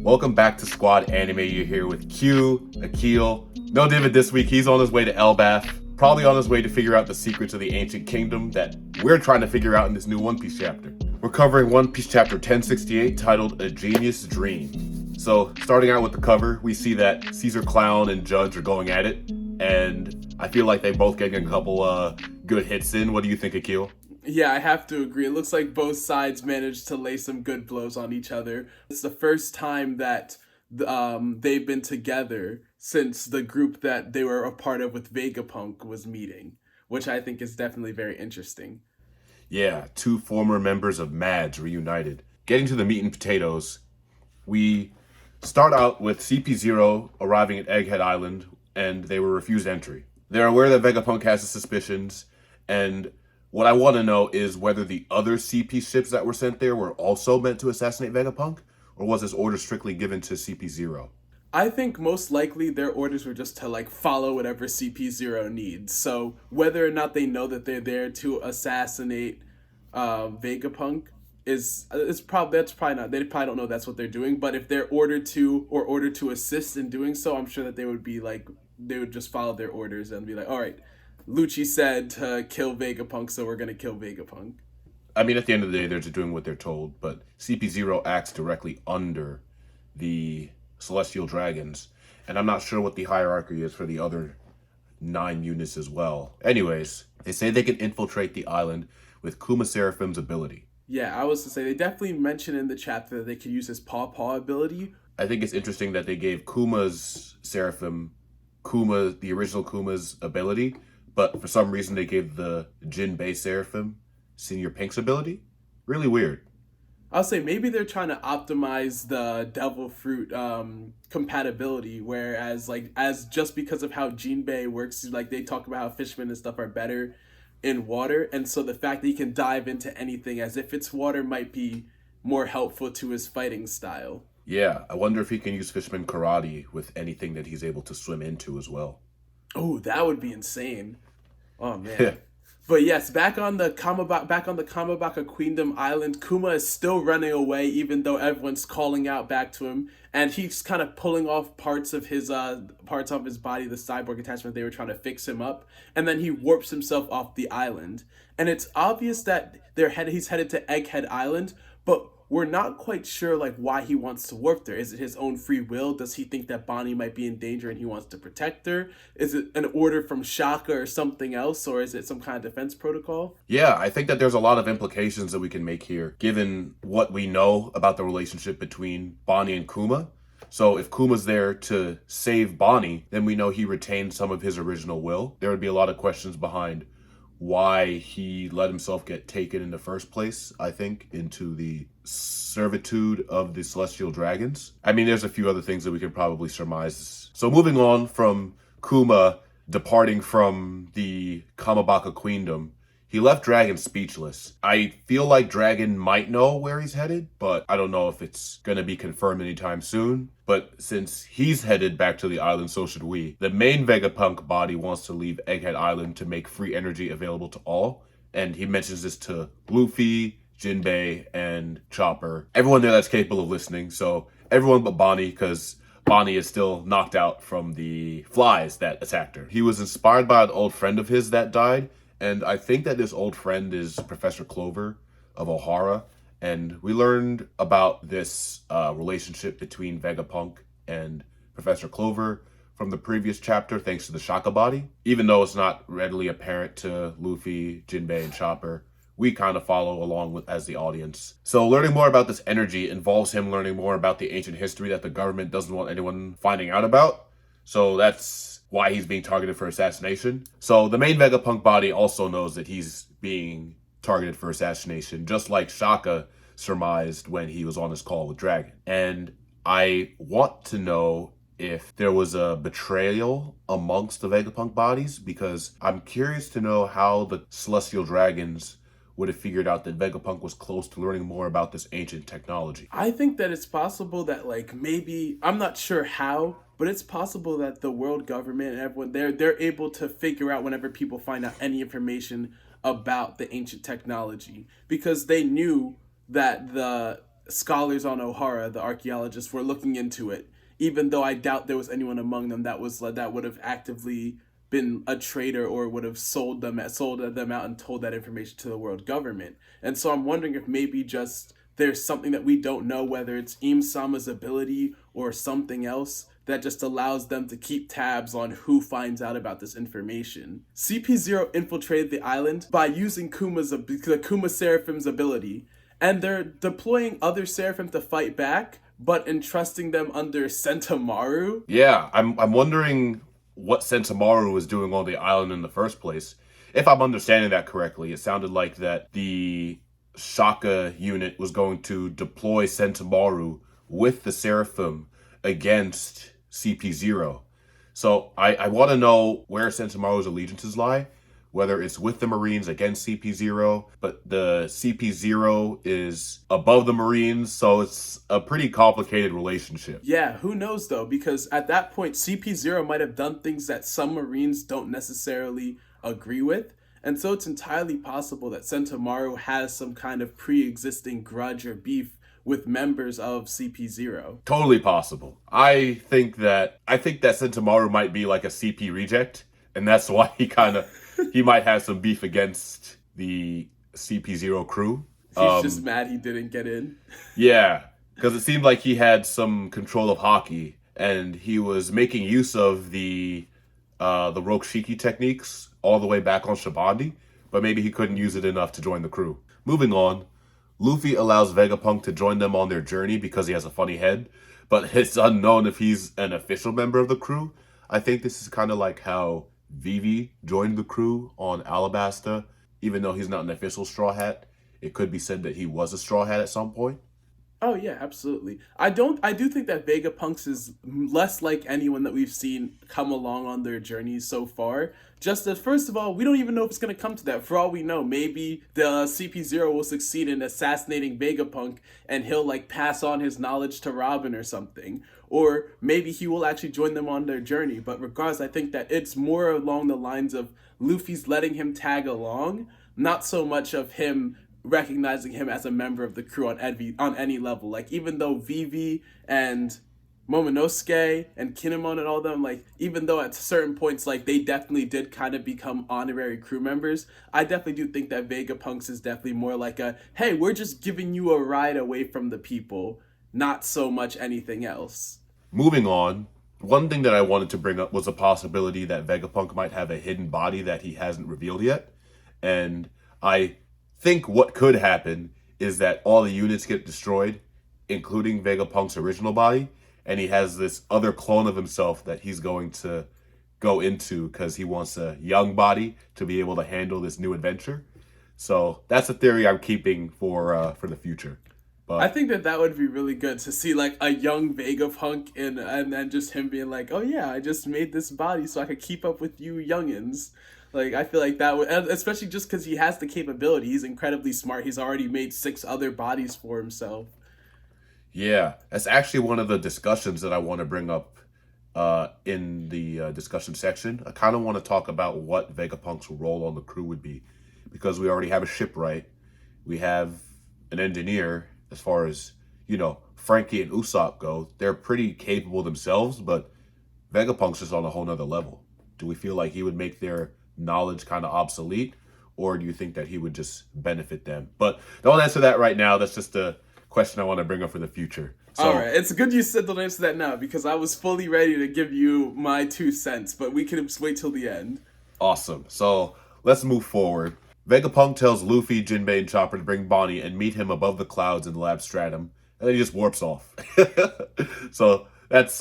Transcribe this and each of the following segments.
Welcome back to Squad Anime. You're here with Q Akil. No David this week. He's on his way to Elbaf. Probably on his way to figure out the secrets of the ancient kingdom that we're trying to figure out in this new One Piece chapter. We're covering One Piece chapter 1068 titled A Genius Dream. So, starting out with the cover, we see that Caesar Clown and Judge are going at it, and I feel like they both getting a couple good hits in. What do you think, Akil? Yeah, I have to agree. It looks like both sides managed to lay some good blows on each other. It's the first time that they've been together since the group that they were a part of with Vegapunk was meeting, which I think is definitely very interesting. Yeah, two former members of MADS reunited. Getting to the meat and potatoes, we start out with CP0 arriving at Egghead Island, and they were refused entry. They're aware that Vegapunk has his suspicions, and what I want to know is whether the other CP ships that were sent there were also meant to assassinate Vegapunk, or was this order strictly given to CP0? I think most likely their orders were just to follow whatever CP0 needs. So whether or not they know that they're there to assassinate Vegapunk is probably that's probably not, they probably don't know that's what they're doing. But if they're ordered to assist in doing so, I'm sure that they would be they would just follow their orders and be like, all right, Lucci said to kill Vegapunk, so we're gonna kill Vegapunk. I mean, at the end of the day, they're just doing what they're told, but CP0 acts directly under the Celestial Dragons, and I'm not sure what the hierarchy is for the other 9 units as well. Anyways, they say they can infiltrate the island with Kuma Seraphim's ability. Yeah, I was to say they definitely mentioned in the chapter that they could use his paw paw ability. I think it's interesting that they gave Kuma's Seraphim, the original Kuma's ability, but for some reason they gave the Jinbei Seraphim Senior Pink's ability. Really weird. I'll say maybe they're trying to optimize the devil fruit compatibility, whereas as just because of how Jinbei works, they talk about how fishermen and stuff are better in water, and so the fact that he can dive into anything as if it's water might be more helpful to his fighting style. Yeah, I wonder if he can use Fishman Karate with anything that he's able to swim into as well. Oh, that would be insane. Oh man. But yes, back on the Kamabaka Queendom Island, Kuma is still running away, even though everyone's calling out back to him, and he's kind of pulling off parts of his body, the cyborg attachment they were trying to fix him up, and then he warps himself off the island. And it's obvious that he's headed to Egghead Island, but we're not quite sure why he wants to warp there. Is it his own free will? Does he think that Bonnie might be in danger and he wants to protect her? Is it an order from Shaka or something else, or is it some kind of defense protocol? Yeah, I think that there's a lot of implications that we can make here, given what we know about the relationship between Bonnie and Kuma. So if Kuma's there to save Bonnie, then we know he retained some of his original will. There would be a lot of questions behind why he let himself get taken in the first place, I think, into the servitude of the Celestial Dragons. I mean, there's a few other things that we can probably surmise. So moving on from Kuma departing from the Kamabaka Queendom, he left Dragon speechless. I feel like Dragon might know where he's headed, but I don't know if it's gonna be confirmed anytime soon. But since he's headed back to the island, so should we. The main Vegapunk body wants to leave Egghead Island to make free energy available to all. And he mentions this to Luffy, Jinbei, and Chopper. Everyone there that's capable of listening. So everyone but Bonnie, because Bonnie is still knocked out from the flies that attacked her. He was inspired by an old friend of his that died. And I think that this old friend is Professor Clover of O'Hara. And we learned about this relationship between Vegapunk and Professor Clover from the previous chapter, thanks to the Shaka body. Even though it's not readily apparent to Luffy, Jinbei, and Chopper, we kind of follow along with as the audience. So learning more about this energy involves him learning more about the ancient history that the government doesn't want anyone finding out about. So that's why he's being targeted for assassination. So the main Vegapunk body also knows that he's being targeted for assassination, just like Shaka surmised when he was on his call with Dragon. And I want to know if there was a betrayal amongst the Vegapunk bodies, because I'm curious to know how the Celestial Dragons would have figured out that Vegapunk was close to learning more about this ancient technology. I think that it's possible that maybe, I'm not sure how, but it's possible that the world government and everyone they're able to figure out whenever people find out any information about the ancient technology, because they knew that scholars on O'Hara, the archaeologists, were looking into it, even though I doubt there was anyone among them that would have actively been a traitor or would have sold them out and told that information to the world government. And so I'm wondering if maybe just there's something that we don't know, whether it's Im Sama's ability or something else that just allows them to keep tabs on who finds out about this information. CP0 infiltrated the island by using the Kuma Seraphim's ability, and they're deploying other Seraphim to fight back, but entrusting them under Sentomaru. Yeah, I'm wondering what Sentomaru was doing on the island in the first place. If I'm understanding that correctly, it sounded like that the Shaka unit was going to deploy Sentomaru with the Seraphim against CP0. So I want to know where Sentomaru's allegiances lie, whether it's with the Marines against CP0, but the CP0 is above the Marines, so it's a pretty complicated relationship. Yeah, who knows though, because at that point, CP0 might have done things that some Marines don't necessarily agree with. And so it's entirely possible that Sentomaru has some kind of pre-existing grudge or beef with members of CP0. Totally possible. I think that Sentomaru might be like a CP reject, and that's why he might have some beef against the CP0 crew. He's just mad he didn't get in. Yeah, because it seemed like he had some control of hockey, and he was making use of the Rokshiki techniques all the way back on Shabandi, but maybe he couldn't use it enough to join the crew. Moving on, Luffy allows Vegapunk to join them on their journey because he has a funny head, but it's unknown if he's an official member of the crew. I think this is kind of like how Vivi joined the crew on Alabasta, even though he's not an official Straw Hat. It could be said that he was a Straw Hat at some point. Oh yeah, absolutely. I do think that Vegapunks is less like anyone that we've seen come along on their journeys so far. Just as, first of all, we don't even know if it's going to come to that. For all we know, maybe the CP0 will succeed in assassinating Vegapunk and he'll like pass on his knowledge to Robin or something. Or maybe he will actually join them on their journey. But regardless, I think that it's more along the lines of Luffy's letting him tag along, not so much of him recognizing him as a member of the crew on any level. Like, even though Vivi and Momonosuke and Kinemon and all them, like, even though at certain points, like, they definitely did kind of become honorary crew members, I definitely do think that Vegapunks is definitely more like a, hey, we're just giving you a ride away from the people, not so much anything else. Moving on, one thing that I wanted to bring up was a possibility that Vegapunk might have a hidden body that he hasn't revealed yet. And I think what could happen is that all the units get destroyed, including Vegapunk's original body, and he has this other clone of himself that he's going to go into because he wants a young body to be able to handle this new adventure. So that's a theory I'm keeping for the future. But I think that would be really good to see like a young Vegapunk and then just him being like, oh yeah, I just made this body so I could keep up with you youngins. Like, I feel like that would, especially just because he has the capability. He's incredibly smart. He's already made 6 other bodies for himself. yeah, that's actually one of the discussions that I want to bring up in the discussion section. I kind of want to talk about what Vegapunk's role on the crew would be, because we already have a shipwright. We have an engineer. As far as, Frankie and Usopp go, they're pretty capable themselves, but Vegapunk's just on a whole nother level. Do we feel like he would make their knowledge kind of obsolete, or do you think that he would just benefit them? But don't answer that right now. That's just a question I want to bring up for the future. So, all right, it's good you said don't answer that now, because I was fully ready to give you my 2 cents, but we can just wait till the end. awesome. So let's move forward. Vegapunk tells Luffy, Jinbei, and Chopper to bring Bonnie and meet him above the clouds in the lab stratum, and then he just warps off. So that's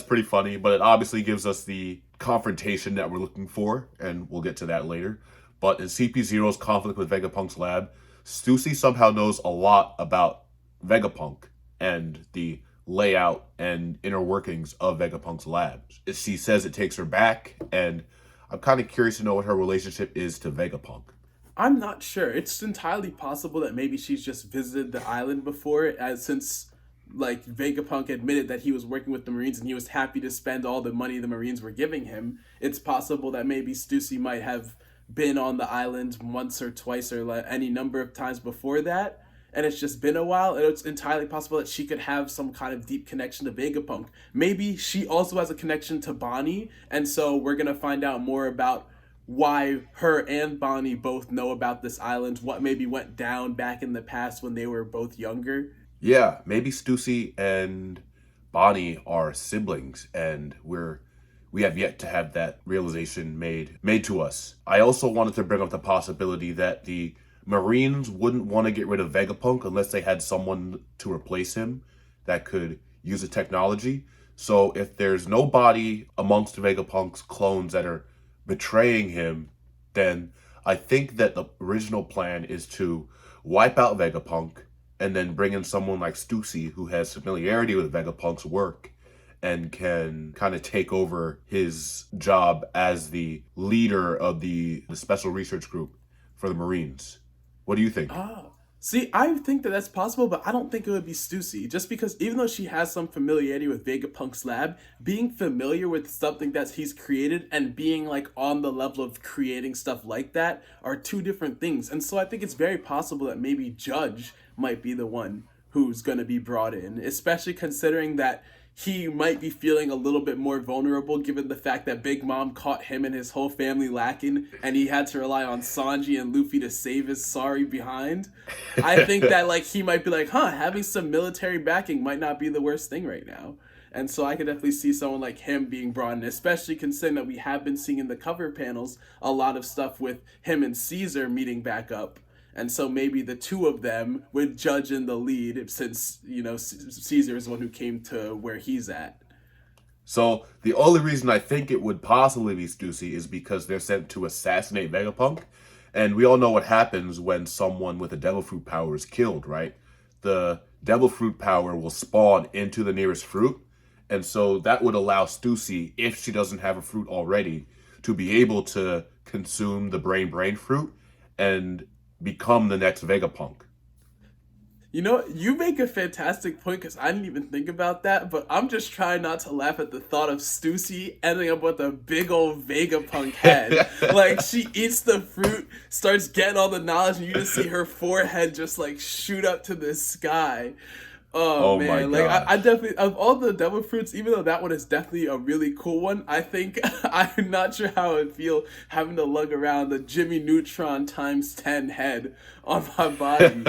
pretty funny, but it obviously gives us the confrontation that we're looking for, and we'll get to that later. But in CP0's conflict with Vegapunk's lab, Stussy somehow knows a lot about Vegapunk and the layout and inner workings of Vegapunk's lab. She says it takes her back, and I'm kind of curious to know what her relationship is to Vegapunk. I'm not sure. It's entirely possible that maybe she's just visited the island before, since like Vegapunk admitted that he was working with the Marines and he was happy to spend all the money the Marines were giving him. It's possible that maybe Stussy might have been on the island once or twice or any number of times before that. and it's just been a while, and it's entirely possible that she could have some kind of deep connection to Vegapunk. Maybe she also has a connection to Bonnie, and so we're gonna find out more about why her and Bonnie both know about this island, what maybe went down back in the past when they were both younger. Yeah, maybe Stussy and Bonnie are siblings, and we have yet to have that realization made to us. I also wanted to bring up the possibility that the Marines wouldn't want to get rid of Vegapunk unless they had someone to replace him that could use the technology. So if there's nobody amongst Vegapunk's clones that are betraying him, then I think that the original plan is to wipe out Vegapunk and then bring in someone like Stussy who has familiarity with Vegapunk's work and can kind of take over his job as the leader of the special research group for the Marines. What do you think? See, I think that that's possible, but I don't think it would be Stussy. Just because even though she has some familiarity with Vegapunk's lab, being familiar with something that he's created and being like on the level of creating stuff like that are two different things. And so I think it's very possible that maybe Judge might be the one who's going to be brought in, especially considering that he might be feeling a little bit more vulnerable given the fact that Big Mom caught him and his whole family lacking and he had to rely on Sanji and Luffy to save his sorry behind. I think that like he might be like, having some military backing might not be the worst thing right now. And so I could definitely see someone like him being brought in, especially considering that we have been seeing in the cover panels a lot of stuff with him and Caesar meeting back up. And so maybe the two of them would Judge in the lead since, Caesar is the one who came to where he's at. So the only reason I think it would possibly be Stussy is because they're sent to assassinate Vegapunk. And we all know what happens when someone with a devil fruit power is killed, right? The devil fruit power will spawn into the nearest fruit. And so that would allow Stussy, if she doesn't have a fruit already, to be able to consume the brain fruit and become the next Vegapunk. You make a fantastic point because I didn't even think about that, but I'm just trying not to laugh at the thought of Stussy ending up with a big old Vegapunk head. Like, she eats the fruit, starts getting all the knowledge, and you just see her forehead just, like, shoot up to the sky. Oh man, my like I definitely, of all the devil fruits, even though that one is definitely a really cool one, I think I'm not sure how it would feel having to lug around the Jimmy Neutron times 10 head on my body.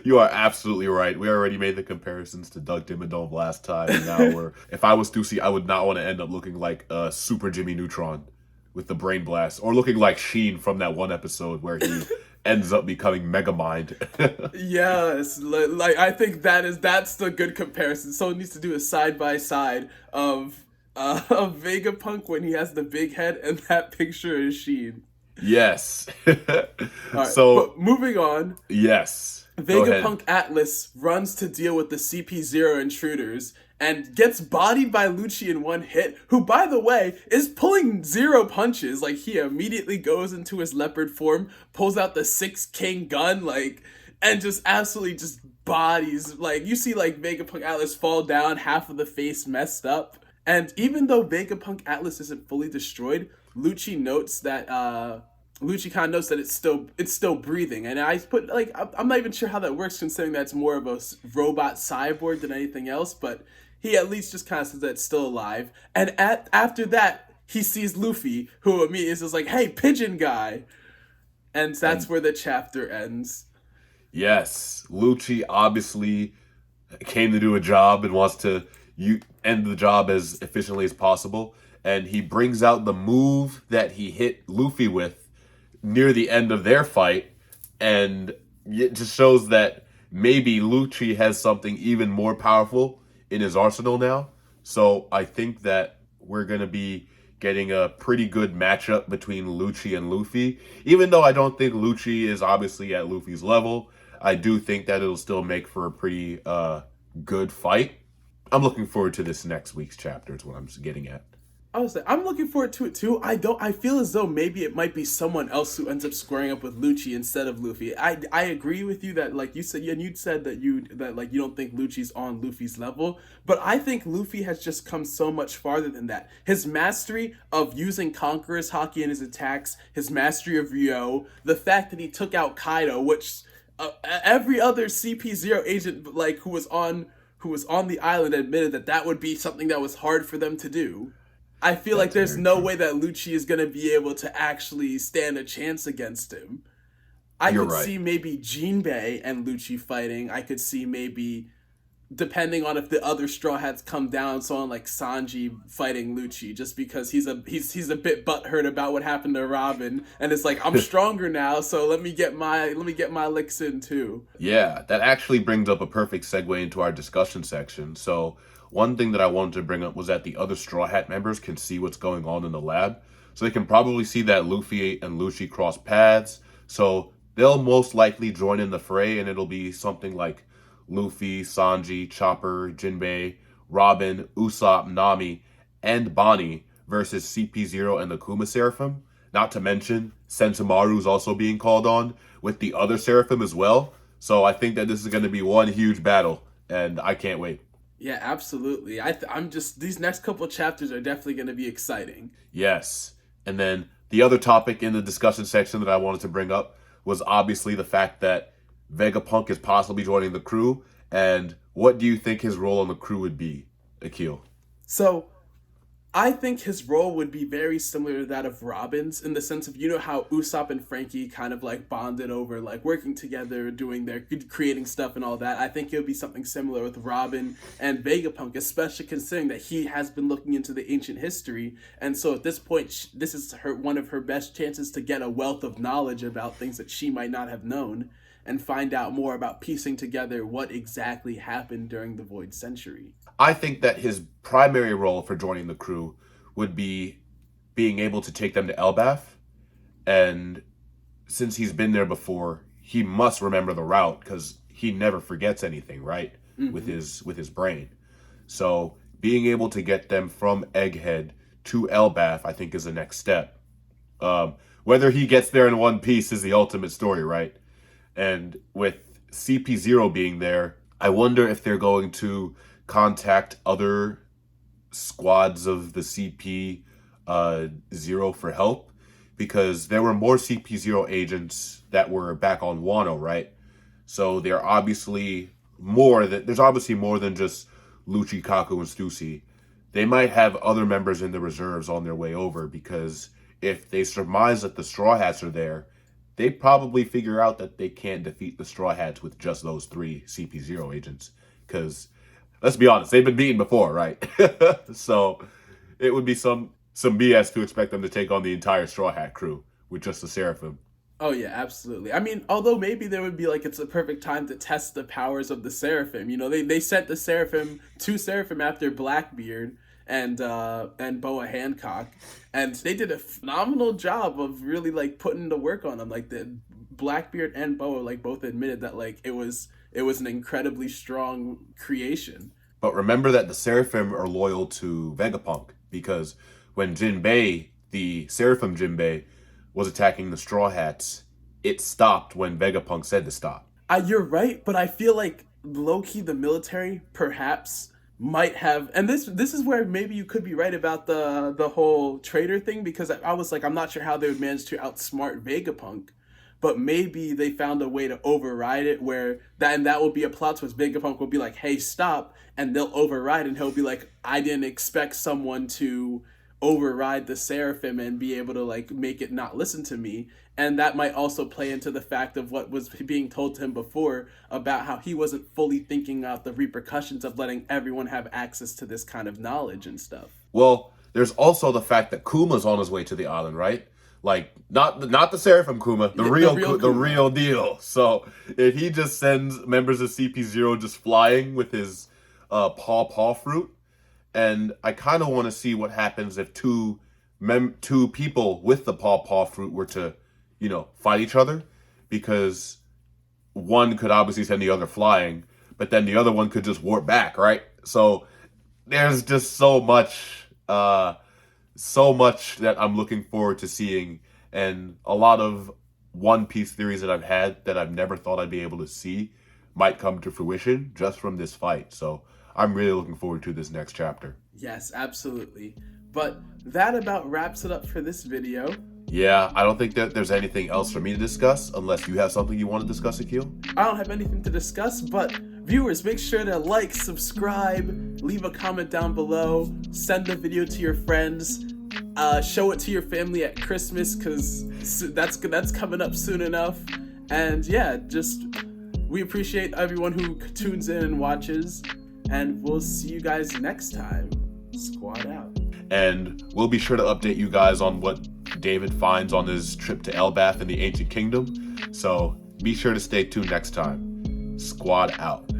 You are absolutely right. We already made the comparisons to Doug Dimmadome last time. And now if I was Stussy, I would not want to end up looking like a super Jimmy Neutron with the brain blast, or looking like Sheen from that one episode where he ends up becoming Megamind. Yes, like I think that's the good comparison. Someone needs to do a side by side of Vegapunk when he has the big head and that picture of Sheen. Yes. Right, so but moving on. Yes. Vegapunk Atlas runs to deal with the CP0 intruders and gets bodied by Lucci in one hit, who, by the way, is pulling 0 punches. Like, he immediately goes into his leopard form, pulls out the 6 King gun, and just absolutely just bodies. Like, you see, Vegapunk Atlas fall down, half of the face messed up. And even though Vegapunk Atlas isn't fully destroyed, Lucci notes that, Lucci kind of notes that it's still breathing, and I'm not even sure how that works considering that's more of a robot cyborg than anything else, but he at least just kind of says that it's still alive. And after that, he sees Luffy, who immediately is like, "Hey, pigeon guy," and that's where the chapter ends. Yes, Lucci obviously came to do a job and wants to end the job as efficiently as possible, and he brings out the move that he hit Luffy with near the end of their fight, and it just shows that maybe Lucci has something even more powerful in his arsenal now. So I think that we're going to be getting a pretty good matchup between Lucci and Luffy. Even though I don't think Lucci is obviously at Luffy's level, I do think that it'll still make for a pretty good fight. I'm looking forward to this next week's chapter is what I'm getting at. I'm looking forward to it too. I feel as though maybe it might be someone else who ends up squaring up with Lucci instead of Luffy. I agree with you that you said, and you said that you don't think Lucci's on Luffy's level, but I think Luffy has just come so much farther than that. His mastery of using Conqueror's Haki in his attacks, his mastery of Ryo, the fact that he took out Kaido, which every other CP0 agent like who was on the island admitted that that would be something that was hard for them to do. I feel like That's there's very no true. way that Lucci is going to be able to actually stand a chance against him. I You're could right. see maybe Jinbei and Lucci fighting. I could see maybe, depending on if the other Straw Hats come down, someone like Sanji fighting Lucci, just because he's a bit butthurt about what happened to Robin, and it's like I'm stronger now, so let me get my licks in too. Yeah, that actually brings up a perfect segue into our discussion section. So, one thing that I wanted to bring up was that the other Straw Hat members can see what's going on in the lab. So, they can probably see that Luffy and Lucci cross paths. So, they'll most likely join in the fray, and it'll be something like Luffy, Sanji, Chopper, Jinbei, Robin, Usopp, Nami, and Bonnie versus CP0 and the Kuma Seraphim. Not to mention, Sentomaru's also being called on with the other Seraphim as well. So I think that this is going to be one huge battle, and I can't wait. Yeah, absolutely. I'm just these next couple chapters are definitely going to be exciting. Yes. And then the other topic in the discussion section that I wanted to bring up was obviously the fact that Vegapunk is possibly joining the crew. And what do you think his role on the crew would be, Akil? So I think his role would be very similar to that of Robin's, in the sense of, you know how Usopp and Frankie kind of like bonded over like working together, doing their creating stuff and all that. I think it would be something similar with Robin and Vegapunk, especially considering that he has been looking into the ancient history, and so at this point, this is one of her best chances to get a wealth of knowledge about things that she might not have known, and find out more about piecing together what exactly happened during the Void Century. I think that his primary role for joining the crew would be being able to take them to Elbaf. And since he's been there before, he must remember the route because he never forgets anything, right? Mm-hmm. With his brain. So being able to get them from Egghead to Elbaf, I think, is the next step. Whether he gets there in one piece is the ultimate story, right? And with CP0 being there, I wonder if they're going to contact other squads of the CP Zero for help, because there were more CP0 agents that were back on Wano, right? So there's obviously more than just Lucci, Kaku, and Stussy. They might have other members in the reserves on their way over, because if they surmise that the Straw Hats are there, they probably figure out that they can't defeat the Straw Hats with just those three CP0 agents. Because, let's be honest, they've been beaten before, right? So, it would be some BS to expect them to take on the entire Straw Hat crew with just the Seraphim. Oh yeah, absolutely. I mean, although maybe there would be like it's a perfect time to test the powers of the Seraphim. You know, they sent the two Seraphim after Blackbeard and Boa Hancock, and they did a phenomenal job of really like putting the work on them. Like the Blackbeard and Boa like both admitted that like it was an incredibly strong creation. But remember that the Seraphim are loyal to Vegapunk, because when Jinbei, the Seraphim Jinbei, was attacking the Straw Hats, it stopped when Vegapunk said to stop. You're right, but I feel like low key the military perhaps might have, and this is where maybe you could be right about the whole traitor thing, because I was like, I'm not sure how they would manage to outsmart Vegapunk, but maybe they found a way to override it, where that will be a plot twist. Vegapunk will be like, hey, stop, and they'll override, and he'll be like, I didn't expect someone to override the Seraphim and be able to like make it not listen to me. And that might also play into the fact of what was being told to him before about how he wasn't fully thinking out the repercussions of letting everyone have access to this kind of knowledge and stuff. Well, there's also the fact that Kuma's on his way to the island, right? Like not the Seraphim Kuma, the real real the Kuma. real deal. So if he just sends members of CP0 just flying with his paw fruit, and I kind of want to see what happens if two people with the paw fruit were to, fight each other, because one could obviously send the other flying, but then the other one could just warp back, right? So there's just so much that I'm looking forward to seeing, and a lot of One Piece theories that I've had that I've never thought I'd be able to see might come to fruition just from this fight. So I'm really looking forward to this next chapter. Yes, absolutely. But that about wraps it up for this video. Yeah, I don't think that there's anything else for me to discuss unless you have something you want to discuss, Akil. I don't have anything to discuss, but viewers, make sure to like, subscribe, leave a comment down below, send the video to your friends, show it to your family at Christmas, because that's coming up soon enough. And yeah, we appreciate everyone who tunes in and watches, and we'll see you guys next time. Squad out. And we'll be sure to update you guys on what David finds on his trip to Elbaf in the Ancient Kingdom. So be sure to stay tuned next time. Squad out.